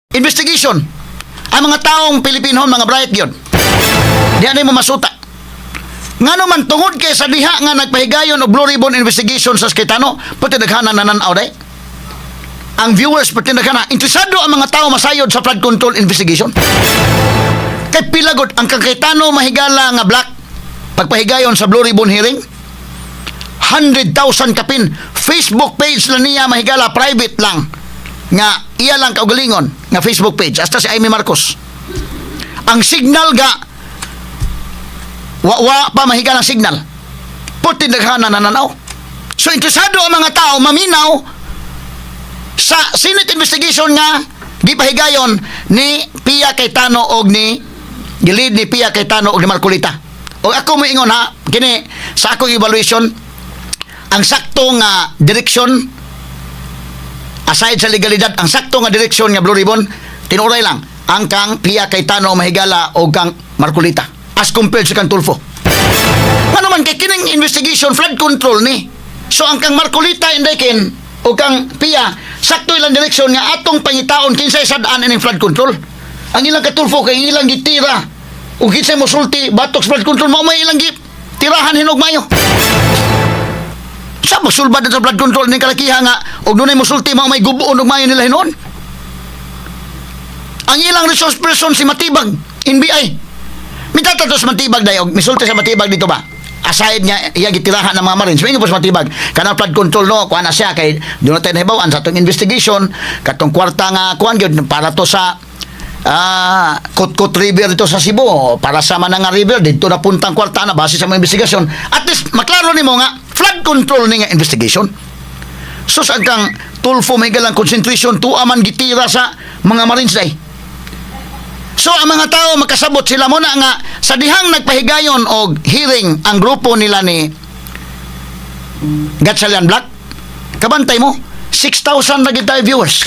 investigation. Ang mga taong Pilipino, mga bright yun. Diyan ay mo masuta. Nga naman, tungod kay sa diha nga nagpahigayon o Blue Ribbon investigation sa Skitano, pati naghanan na nanaw day. Ang viewers, pati naghanan, interesado ang mga tao masayod sa flood control investigation. Kay pilagod, ang Kakitano mahigala nga black, pagpahigayon sa Blue Ribbon hearing, 100,000 kapin. Facebook page lang niya mahigala, private lang. Nga iya lang kaugalingon nga Facebook page hasta si Amy Marcos. Ang signal ga wa pa mahigala ng signal. Puti daghana nananaw. So interesado ang mga tao maminaw sa Senate investigation nga gipahigayon ni Pia Cayetano og ni gilid ni Pia Cayetano og ni Marcolita. O ako moingon ha, kini sa akong evaluation ang sakto nga direksyon aside sa legalidad, ang sakto nga direksyon nga Blue Ribbon, tinuray lang ang kang Pia Cayetano mahigala o kang Marcolita as compared sa kang Tulfo. Nga naman kay kining investigation flood control ni. So ang kang Marcolita indaykin o kang Pia sakto ilang direksyon nga atong pangitaon kinsay sadaan ining flood control. Ang ilang katulfo kay ilang gitira o kinsay mosulti batok flood control mao may ilang tirahan hinugmayo. Sa masulbad sa flood control ng kalakiha nga og dunay mosulti mao may gubuon og mayo nila hinon. Ang ilang resource person si Matibag, NBI. Mitatatos Matibag dayo misulti sa Matibag dito ba? Aside niya iya gitirahan ng mga Marines. Mingo po sa Matibag. Kanang flood control no, kuha na siya kay doon natin hibawan sa atong investigation katong kwarta nga kuan gyud para to sa Kutkut River dito sa Cebu para sa Mananga River dito na puntang kwarta na base sa mga investigasyon. At least maklaro nimo nga flood control ni nga investigation. So sa kang Tulfo may galang concentration tuaman gitira sa mga Marines day. So ang mga tao makasabot sila mo na nga sa dihang nagpahigayon og hearing ang grupo nila ni Gatchalian Black. Kabantay mo 6,000 na gid tayo viewers.